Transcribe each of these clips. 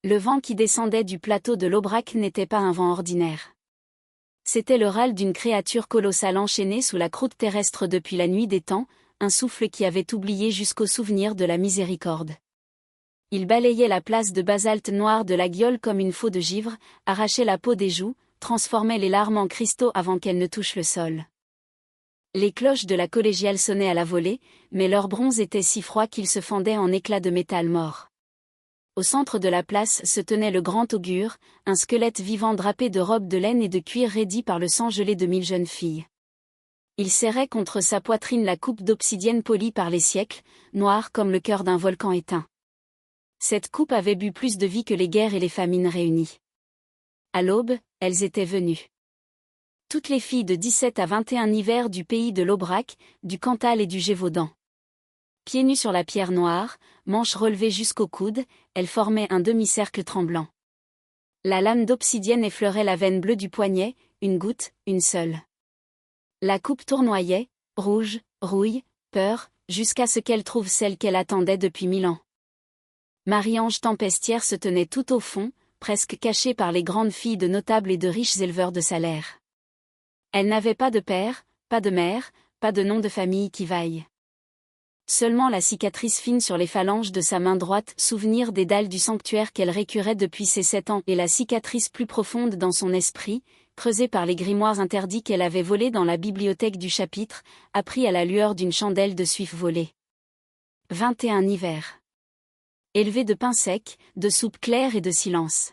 Le vent qui descendait du plateau de l'Aubrac n'était pas un vent ordinaire. C'était le râle d'une créature colossale enchaînée sous la croûte terrestre depuis la nuit des temps, un souffle qui avait oublié jusqu'au souvenir de la miséricorde. Il balayait la place de basalte noir de la gueule comme une faux de givre, arrachait la peau des joues, transformait les larmes en cristaux avant qu'elles ne touchent le sol. Les cloches de la collégiale sonnaient à la volée, mais leur bronze était si froid qu'il se fendait en éclats de métal mort. Au centre de la place se tenait le grand augure, un squelette vivant drapé de robes de laine et de cuir raidi par le sang gelé de 1000 jeunes filles. Il serrait contre sa poitrine la coupe d'obsidienne polie par les siècles, noire comme le cœur d'un volcan éteint. Cette coupe avait bu plus de vie que les guerres et les famines réunies. À l'aube, elles étaient venues. Toutes les filles de 17 à 21 hivers du pays de l'Aubrac, du Cantal et du Gévaudan. Pieds nus sur la pierre noire, manches relevées jusqu'au coude, elles formaient un demi-cercle tremblant. La lame d'obsidienne effleurait la veine bleue du poignet, une goutte, une seule. La coupe tournoyait, rouge, rouille, peur, jusqu'à ce qu'elle trouve celle qu'elle attendait depuis 1000 ans. Marie-Ange Tempestière se tenait tout au fond, presque cachée par les grandes filles de notables et de riches éleveurs de salaire. Elle n'avait pas de père, pas de mère, pas de nom de famille qui vaille. Seulement la cicatrice fine sur les phalanges de sa main droite, souvenir des dalles du sanctuaire qu'elle récurait depuis ses 7 ans, et la cicatrice plus profonde dans son esprit, creusée par les grimoires interdits qu'elle avait volés dans la bibliothèque du chapitre, appris à la lueur d'une chandelle de suif volée. 21 hivers. Élevée de pain sec, de soupe claire et de silence.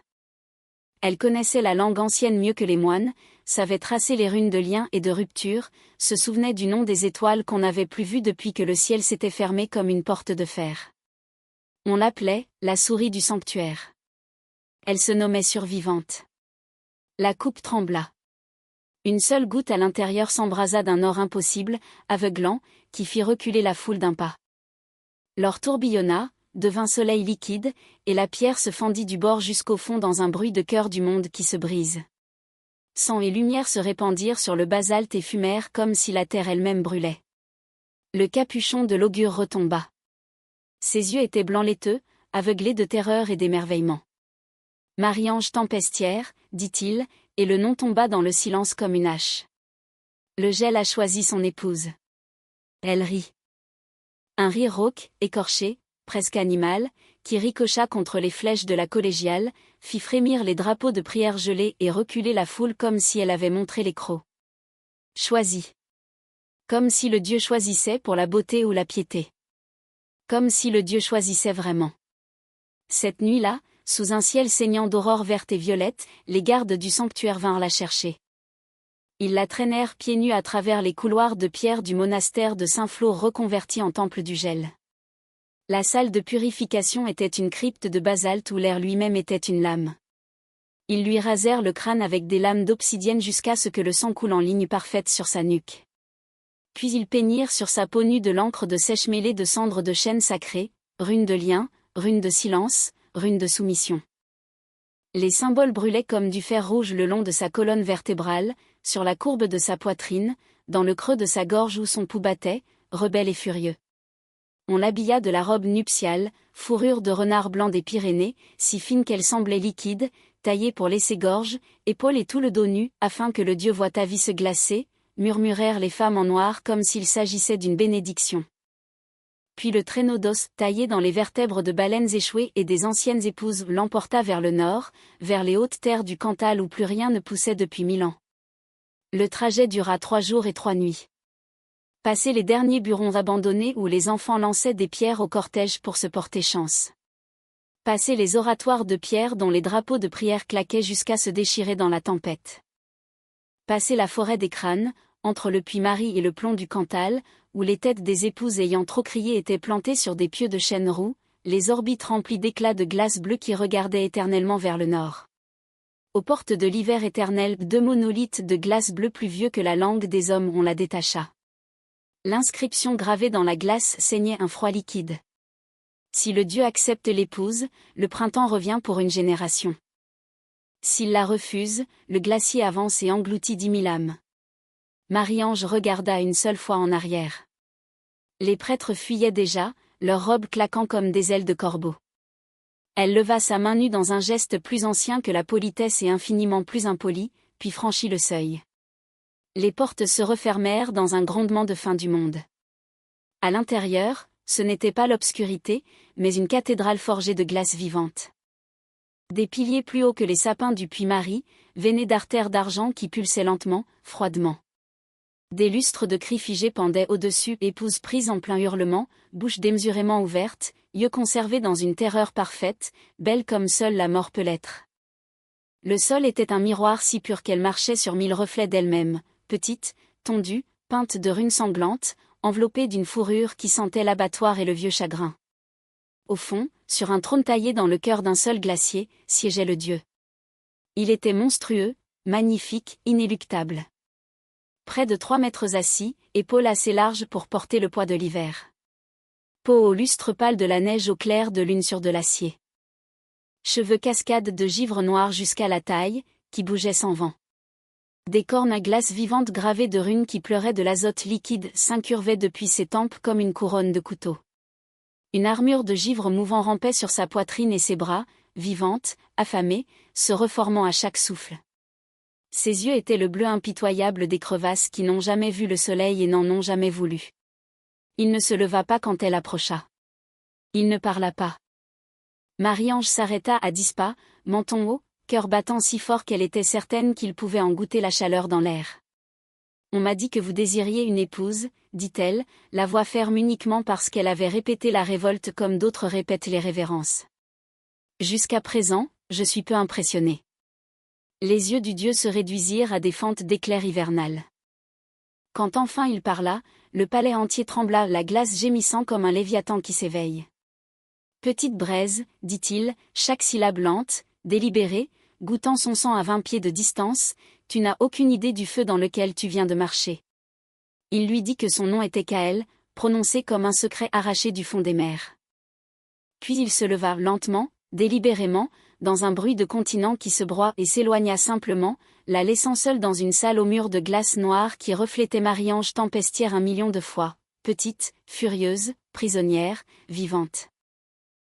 Elle connaissait la langue ancienne mieux que les moines, savait tracer les runes de lien et de rupture, se souvenait du nom des étoiles qu'on n'avait plus vues depuis que le ciel s'était fermé comme une porte de fer. On l'appelait la souris du sanctuaire. Elle se nommait survivante. La coupe trembla. Une seule goutte à l'intérieur s'embrasa d'un or impossible, aveuglant, qui fit reculer la foule d'un pas. L'or tourbillonna, devint soleil liquide, et la pierre se fendit du bord jusqu'au fond dans un bruit de cœur du monde qui se brise. Sang et lumière se répandirent sur le basalte et fumèrent comme si la terre elle-même brûlait. Le capuchon de l'augure retomba. Ses yeux étaient blancs laiteux, aveuglés de terreur et d'émerveillement. Marie-Ange Tempestière, dit-il, et le nom tomba dans le silence comme une hache. Le gel a choisi son épouse. Elle rit. Un rire rauque, écorché, presque animal, qui ricocha contre les flèches de la collégiale, fit frémir les drapeaux de prière gelés et reculer la foule comme si elle avait montré les crocs. Choisi. Comme si le Dieu choisissait pour la beauté ou la piété. Comme si le Dieu choisissait vraiment. Cette nuit-là, sous un ciel saignant d'aurore verte et violette, les gardes du sanctuaire vinrent la chercher. Ils la traînèrent pieds nus à travers les couloirs de pierre du monastère de Saint-Flour reconverti en temple du gel. La salle de purification était une crypte de basalte où l'air lui-même était une lame. Ils lui rasèrent le crâne avec des lames d'obsidienne jusqu'à ce que le sang coule en ligne parfaite sur sa nuque. Puis ils peignirent sur sa peau nue de l'encre de sèche mêlée de cendres de chêne sacré, runes de lien, runes de silence, runes de soumission. Les symboles brûlaient comme du fer rouge le long de sa colonne vertébrale, sur la courbe de sa poitrine, dans le creux de sa gorge où son pouls battait, rebelle et furieux. On l'habilla de la robe nuptiale, fourrure de renard blanc des Pyrénées, si fine qu'elle semblait liquide, taillée pour laisser gorge, épaules et tout le dos nu, afin que le Dieu voie ta vie se glacer, murmurèrent les femmes en noir comme s'il s'agissait d'une bénédiction. Puis le traîneau d'os, taillé dans les vertèbres de baleines échouées et des anciennes épouses, l'emporta vers le nord, vers les hautes terres du Cantal où plus rien ne poussait depuis 1000 ans. Le trajet dura 3 jours et 3 nuits. Passer les derniers burons abandonnés où les enfants lançaient des pierres au cortège pour se porter chance. Passer les oratoires de pierre dont les drapeaux de prière claquaient jusqu'à se déchirer dans la tempête. Passer la forêt des crânes, entre le Puy-Marie et le plomb du Cantal, où les têtes des épouses ayant trop crié étaient plantées sur des pieux de chêne roux, les orbites remplies d'éclats de glace bleue qui regardaient éternellement vers le nord. Aux portes de l'hiver éternel, 2 monolithes de glace bleue plus vieux que la langue des hommes on la détacha. L'inscription gravée dans la glace saignait un froid liquide. Si le Dieu accepte l'épouse, le printemps revient pour une génération. S'il la refuse, le glacier avance et engloutit 10 000 âmes. Marie-Ange regarda une seule fois en arrière. Les prêtres fuyaient déjà, leurs robes claquant comme des ailes de corbeaux. Elle leva sa main nue dans un geste plus ancien que la politesse et infiniment plus impoli, puis franchit le seuil. Les portes se refermèrent dans un grondement de fin du monde. À l'intérieur, ce n'était pas l'obscurité, mais une cathédrale forgée de glace vivante. Des piliers plus hauts que les sapins du Puy-Marie, veinés d'artères d'argent qui pulsaient lentement, froidement. Des lustres de cris figés pendaient au-dessus, épouses prises en plein hurlement, bouches démesurément ouvertes, yeux conservés dans une terreur parfaite, belle comme seule la mort peut l'être. Le sol était un miroir si pur qu'elle marchait sur 1000 reflets d'elle-même, petite, tondue, peinte de runes sanglantes, enveloppée d'une fourrure qui sentait l'abattoir et le vieux chagrin. Au fond, sur un trône taillé dans le cœur d'un seul glacier, siégeait le dieu. Il était monstrueux, magnifique, inéluctable. Près de 3 mètres assis, épaules assez larges pour porter le poids de l'hiver. Peau au lustre pâle de la neige au clair de lune sur de l'acier. Cheveux cascades de givre noir jusqu'à la taille, qui bougeaient sans vent. Des cornes à glace vivantes gravées de runes qui pleuraient de l'azote liquide s'incurvaient depuis ses tempes comme une couronne de couteaux. Une armure de givre mouvant rampait sur sa poitrine et ses bras, vivante, affamée, se reformant à chaque souffle. Ses yeux étaient le bleu impitoyable des crevasses qui n'ont jamais vu le soleil et n'en ont jamais voulu. Il ne se leva pas quand elle approcha. Il ne parla pas. Marie-Ange s'arrêta à 10 pas, menton haut, cœur battant si fort qu'elle était certaine qu'il pouvait en goûter la chaleur dans l'air. « On m'a dit que vous désiriez une épouse, » dit-elle, la voix ferme uniquement parce qu'elle avait répété la révolte comme d'autres répètent les révérences. « Jusqu'à présent, je suis peu impressionnée. » Les yeux du dieu se réduisirent à des fentes d'éclairs hivernales. Quand enfin il parla, le palais entier trembla, la glace gémissant comme un léviathan qui s'éveille. « Petite braise, dit-il, chaque syllabe lente, délibérée, goûtant son sang à 20 pieds de distance, tu n'as aucune idée du feu dans lequel tu viens de marcher. » Il lui dit que son nom était Kael, prononcé comme un secret arraché du fond des mers. Puis il se leva lentement, délibérément, dans un bruit de continent qui se broie et s'éloigna simplement, la laissant seule dans une salle aux murs de glace noire qui reflétait Marie-Ange tempestière 1 million de fois, petite, furieuse, prisonnière, vivante.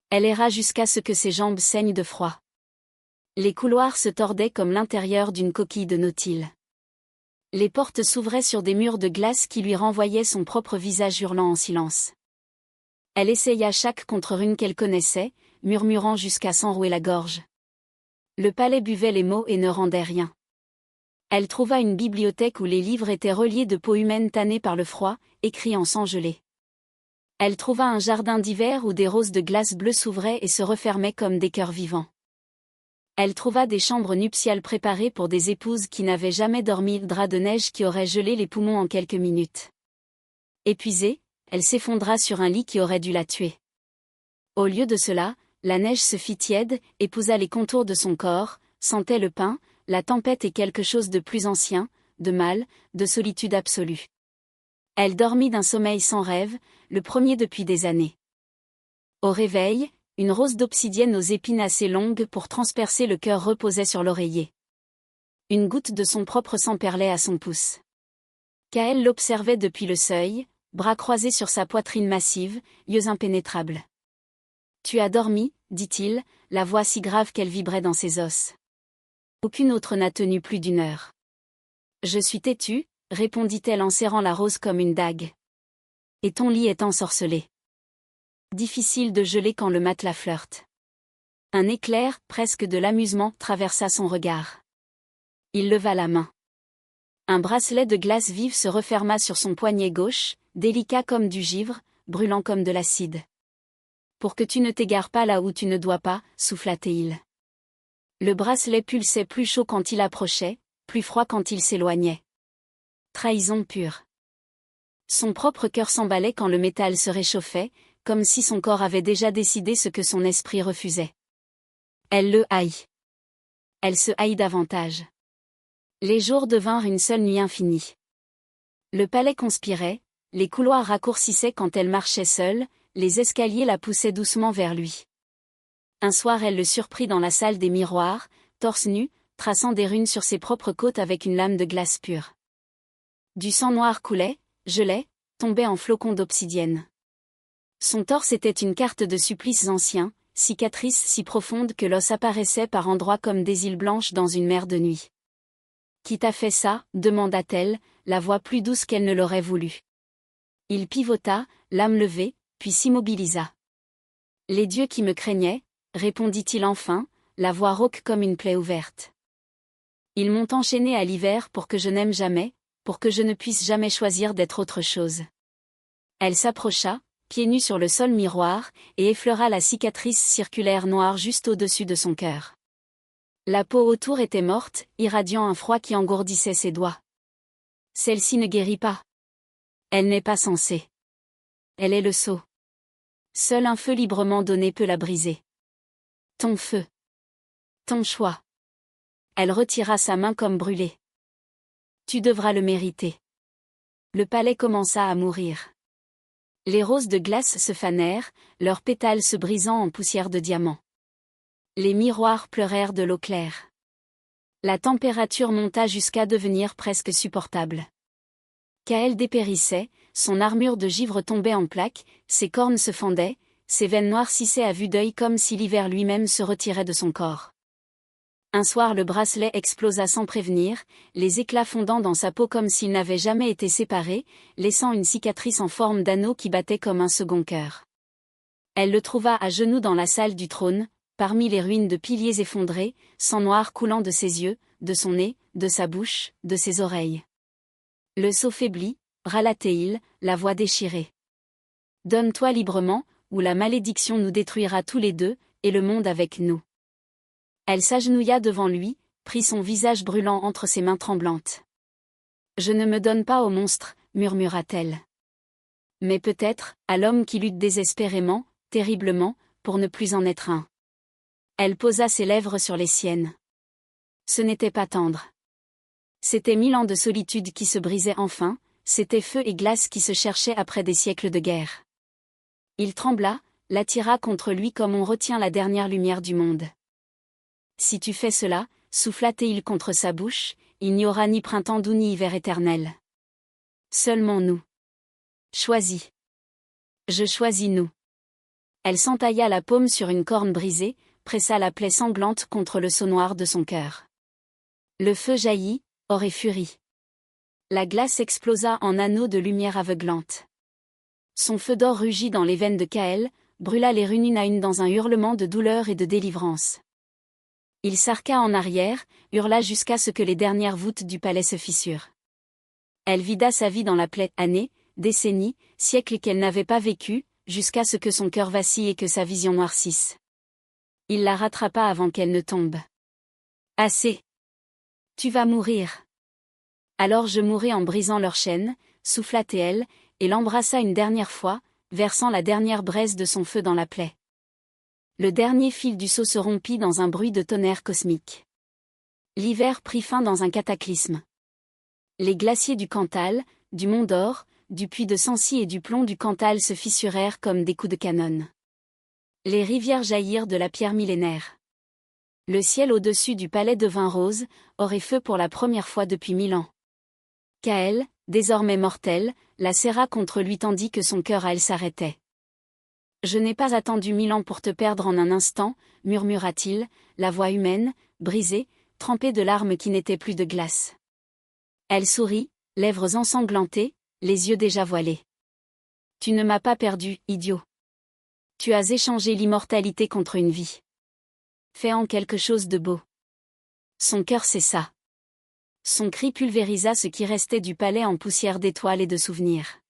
Elle erra jusqu'à ce que ses jambes saignent de froid. Les couloirs se tordaient comme l'intérieur d'une coquille de nautile. Les portes s'ouvraient sur des murs de glace qui lui renvoyaient son propre visage hurlant en silence. Elle essaya chaque contre-rune qu'elle connaissait, murmurant jusqu'à s'enrouer la gorge. Le palais buvait les mots et ne rendait rien. Elle trouva une bibliothèque où les livres étaient reliés de peaux humaines tannées par le froid, écrits en sang gelé. Elle trouva un jardin d'hiver où des roses de glace bleue s'ouvraient et se refermaient comme des cœurs vivants. Elle trouva des chambres nuptiales préparées pour des épouses qui n'avaient jamais dormi, draps de neige qui auraient gelé les poumons en quelques minutes. Épuisée, elle s'effondra sur un lit qui aurait dû la tuer. Au lieu de cela, la neige se fit tiède, épousa les contours de son corps, sentait le pain, la tempête et quelque chose de plus ancien, de mal, de solitude absolue. Elle dormit d'un sommeil sans rêve, le premier depuis des années. Au réveil, une rose d'obsidienne aux épines assez longues pour transpercer le cœur reposait sur l'oreiller. Une goutte de son propre sang perlait à son pouce. Kael l'observait depuis le seuil, bras croisés sur sa poitrine massive, yeux impénétrables. « Tu as dormi, dit-il, la voix si grave qu'elle vibrait dans ses os. Aucune autre n'a tenu plus d'1 heure. Je suis têtue, répondit-elle en serrant la rose comme une dague. Et ton lit est ensorcelé. Difficile de geler quand le matelas flirte. Un éclair, presque de l'amusement, traversa son regard. Il leva la main. Un bracelet de glace vive se referma sur son poignet gauche, délicat comme du givre, brûlant comme de l'acide. Pour que tu ne t'égares pas là où tu ne dois pas, souffla-t-il. Le bracelet pulsait plus chaud quand il approchait, plus froid quand il s'éloignait. Trahison pure. Son propre cœur s'emballait quand le métal se réchauffait, comme si son corps avait déjà décidé ce que son esprit refusait. Elle le haït. Elle se haït davantage. Les jours devinrent une seule nuit infinie. Le palais conspirait, les couloirs raccourcissaient quand elle marchait seule, les escaliers la poussaient doucement vers lui. Un soir elle le surprit dans la salle des miroirs, torse nu, traçant des runes sur ses propres côtes avec une lame de glace pure. Du sang noir coulait, gelait, tombait en flocons d'obsidienne. Son torse était une carte de supplices anciens, cicatrice si profonde que l'os apparaissait par endroits comme des îles blanches dans une mer de nuit. « Qui t'a fait ça ?» demanda-t-elle, la voix plus douce qu'elle ne l'aurait voulu. Il pivota, l'âme levée, puis s'immobilisa. « Les dieux qui me craignaient, » répondit-il enfin, la voix rauque comme une plaie ouverte. « Ils m'ont enchaîné à l'hiver pour que je n'aime jamais, pour que je ne puisse jamais choisir d'être autre chose. » Elle s'approcha, pieds nus sur le sol miroir, et effleura la cicatrice circulaire noire juste au-dessus de son cœur. La peau autour était morte, irradiant un froid qui engourdissait ses doigts. Celle-ci ne guérit pas. Elle n'est pas censée. Elle est le sceau. Seul un feu librement donné peut la briser. Ton feu. Ton choix. Elle retira sa main comme brûlée. Tu devras le mériter. Le palais commença à mourir. Les roses de glace se fanèrent, leurs pétales se brisant en poussière de diamant. Les miroirs pleurèrent de l'eau claire. La température monta jusqu'à devenir presque supportable. Kael dépérissait, son armure de givre tombait en plaques, ses cornes se fendaient, ses veines noircissaient à vue d'œil comme si l'hiver lui-même se retirait de son corps. Un soir le bracelet explosa sans prévenir, les éclats fondant dans sa peau comme s'ils n'avaient jamais été séparés, laissant une cicatrice en forme d'anneau qui battait comme un second cœur. Elle le trouva à genoux dans la salle du trône, parmi les ruines de piliers effondrés, sang noir coulant de ses yeux, de son nez, de sa bouche, de ses oreilles. Le sceau faiblit, râla-t-il, la voix déchirée. Donne-toi librement, ou la malédiction nous détruira tous les deux, et le monde avec nous. Elle s'agenouilla devant lui, prit son visage brûlant entre ses mains tremblantes. Je ne me donne pas au monstre, murmura-t-elle. Mais peut-être, à l'homme qui lutte désespérément, terriblement, pour ne plus en être un. Elle posa ses lèvres sur les siennes. Ce n'était pas tendre. C'était 1000 ans de solitude qui se brisaient enfin, c'était feu et glace qui se cherchaient après des siècles de guerre. Il trembla, l'attira contre lui comme on retient la dernière lumière du monde. Si tu fais cela, souffla-t-il contre sa bouche, il n'y aura ni printemps doux ni hiver éternel. Seulement nous. Choisis. Je choisis nous. Elle s'entailla la paume sur une corne brisée, pressa la plaie sanglante contre le seau noir de son cœur. Le feu jaillit, or et furie. La glace explosa en anneaux de lumière aveuglante. Son feu d'or rugit dans les veines de Kael, brûla les runes une à une dans un hurlement de douleur et de délivrance. Il s'arqua en arrière, hurla jusqu'à ce que les dernières voûtes du palais se fissurent. Elle vida sa vie dans la plaie, années, décennies, siècles qu'elle n'avait pas vécu, jusqu'à ce que son cœur vacille et que sa vision noircisse. Il la rattrapa avant qu'elle ne tombe. Assez. Tu vas mourir. Alors je mourrai en brisant leurs chaînes, souffla-t-elle, et l'embrassa une dernière fois, versant la dernière braise de son feu dans la plaie. Le dernier fil du seau se rompit dans un bruit de tonnerre cosmique. L'hiver prit fin dans un cataclysme. Les glaciers du Cantal, du Mont d'Or, du puits de Sancy et du plomb du Cantal se fissurèrent comme des coups de canon. Les rivières jaillirent de la pierre millénaire. Le ciel au-dessus du palais devint rose, or et feu pour la première fois depuis 1000 ans. Kael, désormais mortelle, la serra contre lui tandis que son cœur à elle s'arrêtait. Je n'ai pas attendu 1000 ans pour te perdre en un instant, murmura-t-il, la voix humaine, brisée, trempée de larmes qui n'étaient plus de glace. Elle sourit, lèvres ensanglantées, les yeux déjà voilés. Tu ne m'as pas perdu, idiot. Tu as échangé l'immortalité contre une vie. Fais-en quelque chose de beau. Son cœur cessa. Son cri pulvérisa ce qui restait du palais en poussière d'étoiles et de souvenirs.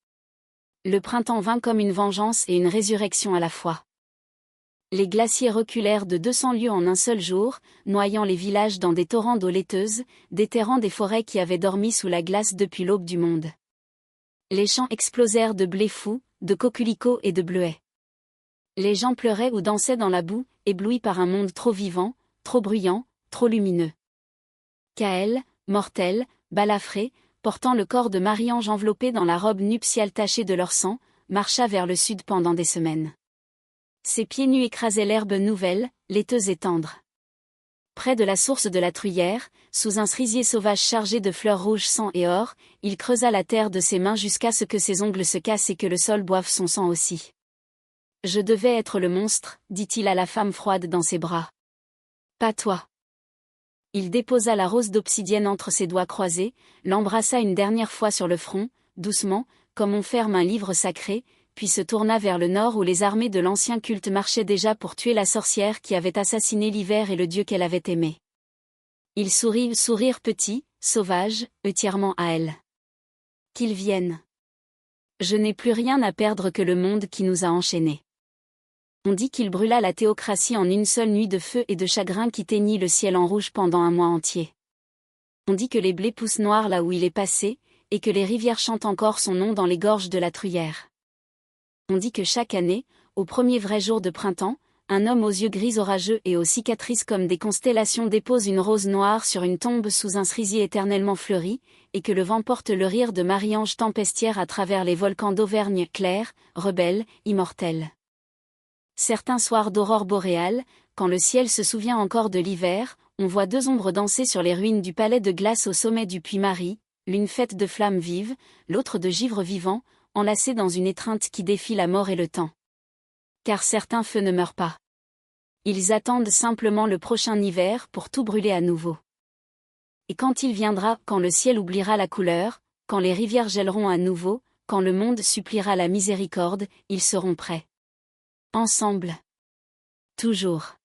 Le printemps vint comme une vengeance et une résurrection à la fois. Les glaciers reculèrent de 200 lieues en un seul jour, noyant les villages dans des torrents d'eau laiteuse, déterrant des forêts qui avaient dormi sous la glace depuis l'aube du monde. Les champs explosèrent de blé fou, de coquelicots et de bleuets. Les gens pleuraient ou dansaient dans la boue, éblouis par un monde trop vivant, trop bruyant, trop lumineux. Kael, mortelle, balafrée, portant le corps de Marie-Ange enveloppé dans la robe nuptiale tachée de leur sang, marcha vers le sud pendant des semaines. Ses pieds nus écrasaient l'herbe nouvelle, laiteuse et tendre. Près de la source de la Truyère, sous un cerisier sauvage chargé de fleurs rouges sang et or, il creusa la terre de ses mains jusqu'à ce que ses ongles se cassent et que le sol boive son sang aussi. Je devais être le monstre, dit-il à la femme froide dans ses bras. Pas toi. Il déposa la rose d'obsidienne entre ses doigts croisés, l'embrassa une dernière fois sur le front, doucement, comme on ferme un livre sacré, puis se tourna vers le nord où les armées de l'ancien culte marchaient déjà pour tuer la sorcière qui avait assassiné l'hiver et le dieu qu'elle avait aimé. Il sourit, sourire petit, sauvage, entièrement à elle. Qu'ils viennent. Je n'ai plus rien à perdre que le monde qui nous a enchaînés. On dit qu'il brûla la théocratie en une seule nuit de feu et de chagrin qui teignit le ciel en rouge pendant un mois entier. On dit que les blés poussent noirs là où il est passé, et que les rivières chantent encore son nom dans les gorges de la Truyère. On dit que chaque année, au premier vrai jour de printemps, un homme aux yeux gris orageux et aux cicatrices comme des constellations dépose une rose noire sur une tombe sous un cerisier éternellement fleuri, et que le vent porte le rire de Marie-Ange tempestière à travers les volcans d'Auvergne clairs, rebelles, immortels. Certains soirs d'aurore boréale, quand le ciel se souvient encore de l'hiver, on voit deux ombres danser sur les ruines du palais de glace au sommet du puits Marie, l'une faite de flammes vives, l'autre de givre vivant, enlacées dans une étreinte qui défie la mort et le temps. Car certains feux ne meurent pas. Ils attendent simplement le prochain hiver pour tout brûler à nouveau. Et quand il viendra, quand le ciel oubliera la couleur, quand les rivières gèleront à nouveau, quand le monde suppliera la miséricorde, ils seront prêts. Ensemble. Toujours.